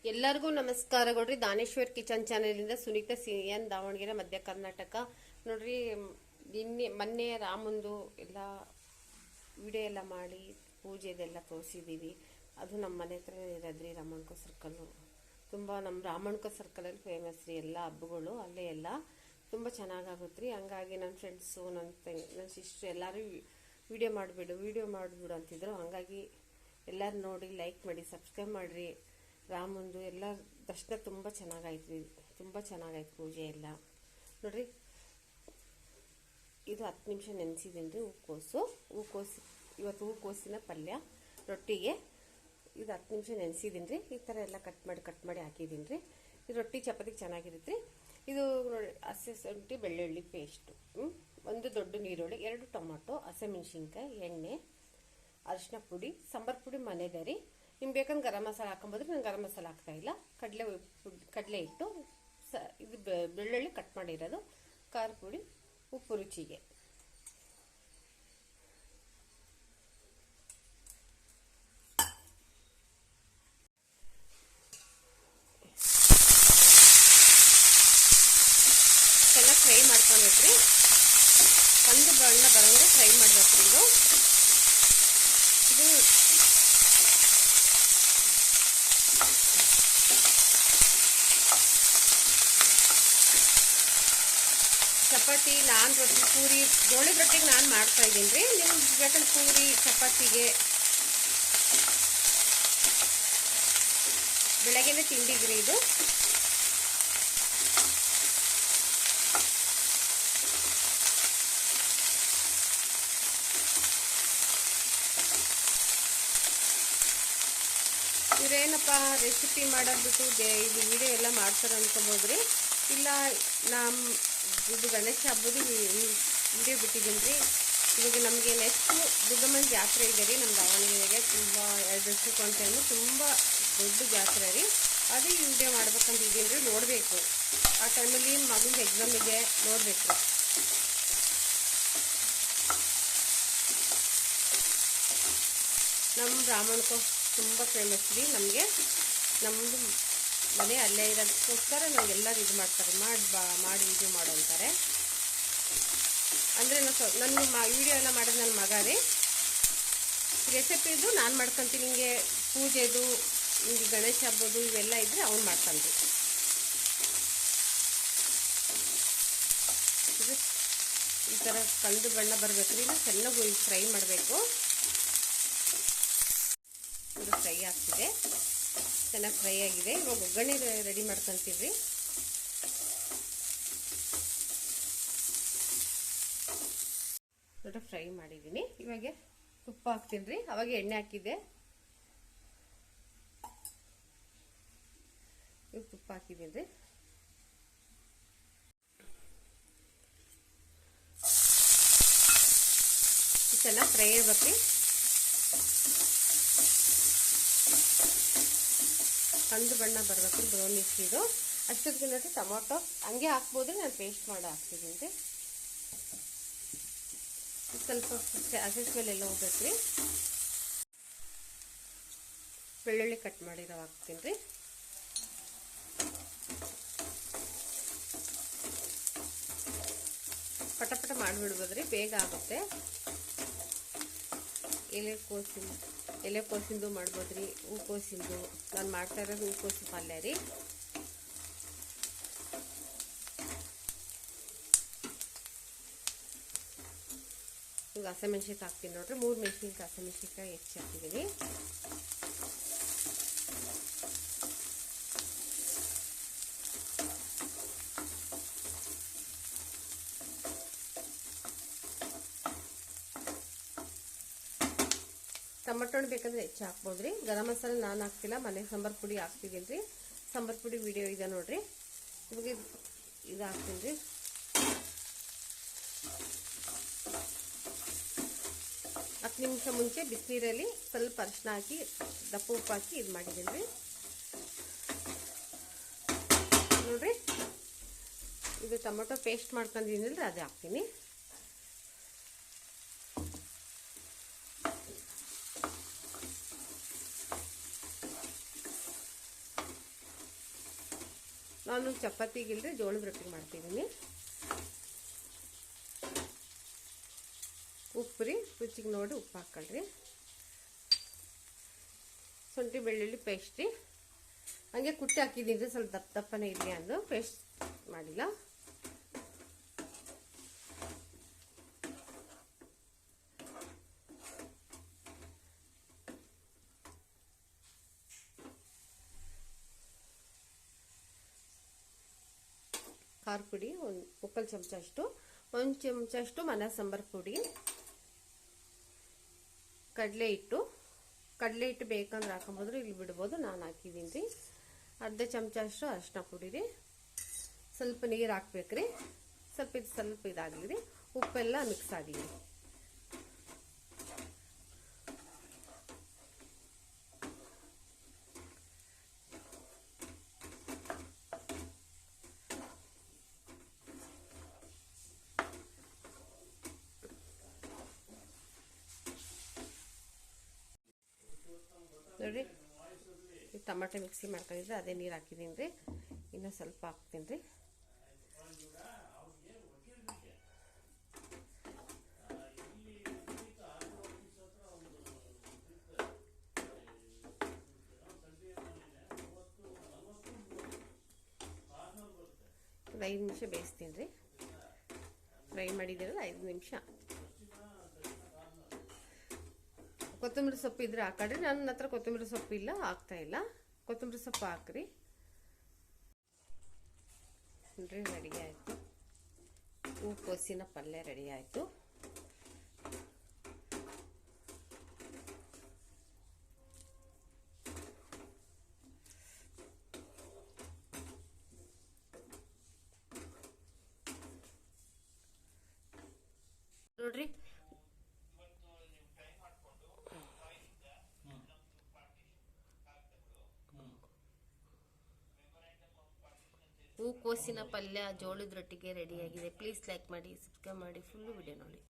ಎಲ್ಲರಿಗೂ ನಮಸ್ಕಾರಗಳ್ರಿ. Daneshwar kitchen ಚಾನೆಲಿಂದ Sunita CN, Davanagere, ಮಧ್ಯ ಕರ್ನಾಟಕ. ನೋಡ್ರಿ, ಮೊನ್ನೆ ರಾಮಂದು ಎಲ್ಲ ವಿಡಿಯೋ ಎಲ್ಲ ಮಾಡಿ ಪೂಜೆದೆಲ್ಲ ತೋರಿಸಿದ್ದೀವಿ. ಅದು ನಮ್ಮ ಮನೆ ಹತ್ರ ಇರೋದ್ರಿ, ರಾಮಣ್ಕೋ ಸರ್ಕಲ್ಲು. ತುಂಬ ನಮ್ಮ ರಾಮಣ್ಕೋ ಸರ್ಕಲಲ್ಲಿ ಫೇಮಸ್ ರೀ ಎಲ್ಲ ಹಬ್ಬಗಳು. ಅಲ್ಲೇ ಎಲ್ಲ ತುಂಬ ಚೆನ್ನಾಗಾಗುತ್ತೆ ರೀ. ಹಂಗಾಗಿ ನನ್ನ ಫ್ರೆಂಡ್ಸು, ನನ್ನ ಸಿಸ್ಟ್ರು ಎಲ್ಲರೂ ವಿಡಿಯೋ ಮಾಡಿಬಿಡು ಅಂತಿದ್ರು. ಹಂಗಾಗಿ ಎಲ್ಲರೂ ನೋಡಿ, ಲೈಕ್ ಮಾಡಿ, ಸಬ್ಸ್ಕ್ರೈಬ್ ಮಾಡಿರಿ. ರಾಮಂದು ಎಲ್ಲ ದರ್ಶನ ತುಂಬ ಚೆನ್ನಾಗಾಯ್ತು ರೀ. ತುಂಬ ಚೆನ್ನಾಗಾಯ್ತು ಪೂಜೆ ಎಲ್ಲ. ನೋಡಿರಿ, ಇದು 10 ನಿಮಿಷ ನೆನೆಸಿದ್ದೀನಿ ರೀ. ಹೂಕೋಸು ಇವತ್ತು ಹೂಕೋಸಿನ ಪಲ್ಯ ರೊಟ್ಟಿಗೆ ಇದು 10 ನಿಮಿಷ ನೆನೆಸಿದ್ದೀನಿ ರೀ. ಈ ಥರ ಎಲ್ಲ ಕಟ್ ಮಾಡಿ ಹಾಕಿದ್ದೀನಿ ರೀ. ಇದು ರೊಟ್ಟಿ ಚಪಾತಿಗೆ ಚೆನ್ನಾಗಿರುತ್ತೆ ರೀ. ಇದು ನೋಡಿ, ಹಸಿ ಶುಂಠಿ ಬೆಳ್ಳುಳ್ಳಿ ಪೇಸ್ಟು, ಒಂದು ದೊಡ್ಡ ನೀರುಳ್ಳಿ, 2 ಟೊಮೊಟೊ, ಹಸಿಮೆಣಸಿನ್ಕಾಯಿ, ಎಣ್ಣೆ, ಅರಿಶಿನ ಪುಡಿ, ಸಾಂಬಾರು ಪುಡಿ ಮನೆದೆ ರೀ. ನಿಮ್ಗೆ ಬೇಕಂದ್ರೆ ಗರಂ ಮಸಾಲ ಹಾಕೊಂಬೋದ್ರೆ ನಾನು ಗರಂ ಮಸಾಲ ಹಾಕ್ತಾಯಿಲ್ಲ. ಕಡಲೆ ಹಿಟ್ಟು, ಇದು ಬೆಳ್ಳುಳ್ಳಿ ಕಟ್ ಮಾಡಿರೋದು, ಖಾರ ಪುಡಿ, ಉಪ್ಪು ರುಚಿಗೆ. ಚೆನ್ನಾಗಿ ಫ್ರೈ ಮಾಡ್ಕೊಬೇಕ್ರಿ. ಒಂದು ಬಣ್ಣ ಬರೋಂಗೆ ಫ್ರೈ ಮಾಡ್ಬೇಕ್ರಿ. ಇದು ಚಪಾತಿ, ನಾನ್ ರೊಟ್ಟಿ, ಪೂರಿ, ಜೋಳದ ರೊಟ್ಟಿಗೆ ನಾನು ಮಾಡ್ತಾ ಇದ್ದೀನಿ ರೀ. ನಿಮ್ಗೆ ಬೇಕಂದ್ರೆ ಪೂರಿ, ಚಪಾತಿಗೆ ಬೆಳಗ್ಗೆನೆ ತಿಂಡಿಗ್ರಿ ಇದು. ಇವ್ರೇನಪ್ಪ ರೆಸಿಪಿ ಮಾಡೋದ್ಬಿಟ್ಟು ಇದು ವಿಡಿಯೋ ಎಲ್ಲ ಮಾಡ್ತಾರೆ ಅನ್ಕೊಬೋದ್ರಿ. ಇಲ್ಲ, ಇದು ಗಣೇಶ ಹಬ್ಬದ ವಿಡಿಯೋ ಬಿಟ್ಟಿದ್ದೀನಿ ರೀ. ಇವಾಗ ನಮಗೆ ನೆಕ್ಸ್ಟ್ ದುರ್ಗಮ್ಮನ ಜಾತ್ರೆ ಇದೆ ರೀ ನಮ್ಮ ದಾವಣಗೆರೆಗೆ. ತುಂಬ 2 ವರ್ಷಕ್ಕೆ ಒಂದು ಟೈಮು ತುಂಬ ದೊಡ್ಡ ಜಾತ್ರೆ ರೀ. ಅದು ಈ ವಿಡಿಯೋ ಮಾಡ್ಬೇಕಂತಿದ್ದೀನಿ ರೀ. ನೋಡಬೇಕು, ಆ ಟೈಮಲ್ಲಿ ಮಗುಗೆ ಎಕ್ಸಾಮ್ ಇದೆ, ನೋಡಬೇಕು ರೀ. ನಮ್ಮ ರಾಮಣ್ಕೋ ತುಂಬ ಫೇಮಸ್ ರೀ. ನಮ್ಮದು ಮನೆ ಅಲ್ಲೇ ಇರೋದಕ್ಕೋಸ್ಕರ ನಾವು ಎಲ್ಲರೂ ಇದು ಮಾಡ್ತಾರೆ, ಮಾಡಿ ವಿಡಿಯೋ ಮಾಡೋ ಅಂತಾರೆ. ಅಂದರೆ ನನ್ನ ವಿಡಿಯೋ ಎಲ್ಲ ಮಾಡೋದು ನನ್ನ ಮಗ ರೀ. ರೆಸಿಪಿದು ನಾನು ಮಾಡ್ಕೊತೀನಿ. ಹಿಂಗೆ ಪೂಜೆದು, ಹಿಂಗೆ ಗಣೇಶ ಹಬ್ಬದು ಇವೆಲ್ಲ ಇದ್ದರೆ ಅವ್ನು ಮಾಡ್ಕೊಂತೀವಿ. ಈ ಥರ ಕಂದು ಬಣ್ಣ ಬರಬೇಕ್ರಿ. ಇಲ್ಲ, ಚೆನ್ನಾಗಿ ಫ್ರೈ ಮಾಡಬೇಕು. ಇದು ಫ್ರೈ ಆಗ್ತಿದೆ, ಚೆನ್ನಾಗಿ ಫ್ರೈ ಆಗಿದೆ. ಇವಾಗ ಒಗ್ಗರಣೆ ರೆಡಿ ಮಾಡ್ಕೊತೀವಿ. ಸ್ವಲ್ಪ ಫ್ರೈ ಮಾಡಿದ್ದೀನಿ. ಇವಾಗ ತುಪ್ಪ ಹಾಕ್ತೀನಿ ರೀ. ಅವಾಗ ಎಣ್ಣೆ ಹಾಕಿದ್ದೆ, ಇವಾಗ ತುಪ್ಪ ಹಾಕಿದ್ದೀನಿ ರೀ. ಚೆನ್ನಾಗಿ ಫ್ರೈ ಆಗ್ಬೇಕ್ರಿ. ಕಂದು ಬಣ್ಣ ಬರ್ಬೇಕು, ಬ್ರೌನಿಶ್. ಇದು ಅಷ್ಟೊತ್ತಿಗೆ ನೋಡಿ ಟೊಮೊಟೊ ಹಂಗೆ ಹಾಕ್ಬೋದ್ರೆ ನಾನು ಪೇಸ್ಟ್ ಮಾಡಿ ಹಾಕ್ತಿದ್ದೀನಿ ರೀ. ಸ್ವಲ್ಪ ಹಸಿ ಸ್ಮೆಲ್ ಎಲ್ಲ ಹೋಗ್ಬೇಕು ರೀ. ಬೆಳ್ಳುಳ್ಳಿ ಕಟ್ ಮಾಡಿರೋ ಹಾಕ್ತೀನಿ ರೀ. ಪಟ ಮಾಡಿಬಿಡ್ಬೋದ್ರಿ, ಬೇಗ ಆಗುತ್ತೆ. ಎಲೆಕೋಸಿಂದು ಮಾಡ್ಬೋದ್ರಿ, ಹೂಕೋಸಿಂದು. ನಾನು ಮಾಡ್ತಾ ಇರೋದು ಹೂಕೋಸು ಪಲ್ಯ ರೀ. ಈಗ ಹಸಿಮೆಣ್ಸಿನ್ಕಾಯಿ ಹಾಕ್ತೀನಿ ನೋಡ್ರಿ. 3 ಮೆಣಸಿನ್ಕಾಯಿ, ಹಸಿಮೆಣ್ಸಿನ್ಕಾಯಿ ಹೆಚ್ಚು ಹಾಕಿದ್ದೀನಿ. ಟೊಮೊಟೊ ಬೇಕಂದ್ರೆ ಹೆಚ್ಚು ಹಾಕ್ಬೋದ್ರಿ. ಗರಂ ಮಸಾಲೆ ನಾನು ಹಾಕ್ತಿಲ್ಲ, ಮನೆ ಸಾಂಬಾರು ಪುಡಿ ಹಾಕ್ತಿದ್ದೀನಿ ರೀ. ಸಾಂಬಾರು ಪುಡಿ ವಿಡಿಯೋ ಇದೆ ನೋಡ್ರಿ. ಇವಾಗ ಇದು ಹಾಕ್ತೀನಿ ರೀ. 10 ನಿಮಿಷ ಮುಂಚೆ ಬಿಸಿನೀರಲ್ಲಿ ಸ್ವಲ್ಪ ಅರಿಶಿನ ಹಾಕಿ, ದಪ್ಪ ಉಪ್ಪು ಹಾಕಿ ಇದು ಮಾಡಿದ್ದೀನಿ ರೀ. ನೋಡ್ರಿ, ಇದು ಟೊಮೊಟೊ ಪೇಸ್ಟ್ ಮಾಡ್ಕೊಂಡಿದ್ದೀನಲ್ರಿ, ಅದು ಹಾಕ್ತೀನಿ. ನಾನು ಚಪಾತಿಗಿಲ್ರಿ ಜೋಳದ ರೊಟ್ಟಿ ಮಾಡ್ತಿದ್ದೀನಿ. ಉಪ್ಪು ರೀ, ರುಚಿಗೆ ನೋಡಿ ಉಪ್ಪು ಹಾಕ್ಕೊಳ್ರಿ. ಶುಂಠಿ ಬೆಳ್ಳುಳ್ಳಿ ಪೇಸ್ಟ್ ರೀ, ಹಂಗೆ ಕುಟ್ಟಿ ಹಾಕಿದ್ದೀನಿ ರೀ, ಸ್ವಲ್ಪ ದಪ್ಪ ದಪ್ಪನೇ ಇರಲಿ ಅಂದು ಪೇಸ್ಟ್ ಮಾಡಿಲ್ಲ. ಖಾರ ಪುಡಿ ಒಂದು ಮುಕ್ಕಾಲು ಚಮಚ ಅಷ್ಟು, 1 ಚಮಚ ಅಷ್ಟು ಮನೆ ಸಾಂಬಾರು ಪುಡಿ, ಕಡಲೆ ಹಿಟ್ಟು ಬೇಕಂದ್ರೆ ಹಾಕೊಂಬೋದ್ರಿ, ಇಲ್ಲಿ ಬಿಡ್ಬೋದು, ನಾನು ಹಾಕಿದ್ದೀನಿ ರೀ. ಅರ್ಧ ಚಮಚ ಅಷ್ಟು ಅರಿಶಿನ ಪುಡಿ ರೀ, ಸ್ವಲ್ಪ ನೀರು ಹಾಕ್ಬೇಕ್ರಿ, ಸ್ವಲ್ಪ ಇದಾಗಲಿ ರೀ, ಉಪ್ಪೆಲ್ಲ ಮಿಕ್ಸ್ ಆಗಲಿ ರೀ. ನೋಡಿರಿ, ಟೊಮೆಟೊ ಮಿಕ್ಸಿ ಮಾಡ್ಕೊಂಡಿದ್ರೆ ಅದೇ ನೀರು ಹಾಕಿದ್ದೀನಿ ರೀ, ಇನ್ನೂ ಸ್ವಲ್ಪ ಹಾಕ್ತೀನಿ ರೀ. ಒಂದು 5 ನಿಮಿಷ ಬೇಯಿಸ್ತೀನಿ ರೀ, ಫ್ರೈ ಮಾಡಿದ್ದೀರಲ್ಲ 5 ನಿಮಿಷ. ಕೊತ್ತಂಬರಿ ಸೊಪ್ಪು ಇದ್ರೆ ಹಾಕ್ರಿ, ನನ್ನ ಹತ್ರ ಕೊತ್ತಂಬರಿ ಸೊಪ್ಪು ಇಲ್ಲ, ಹಾಕ್ತಾ ಇಲ್ಲ. ಕೊತ್ತಂಬರಿ ಸೊಪ್ಪು ಹಾಕ್ರಿ. ನೋಡ್ರಿ, ರೆಡಿ ಆಯಿತು, ಹೂಕೋಸಿನ ಪಲ್ಯ ರೆಡಿ ಆಯಿತು. ನೋಡ್ರಿ, ಹೂಕೋಸಿನ ಪಲ್ಯ ಜೋಳದ ರೊಟ್ಟಿಗೆ ರೆಡಿಯಾಗಿದೆ. ಪ್ಲೀಸ್ ಲೈಕ್ ಮಾಡಿ, ಸಬ್ಸ್ಕ್ರೈಬ್ ಮಾಡಿ, ಫುಲ್ಲು ವಿಡಿಯೋ ನೋಡಿ.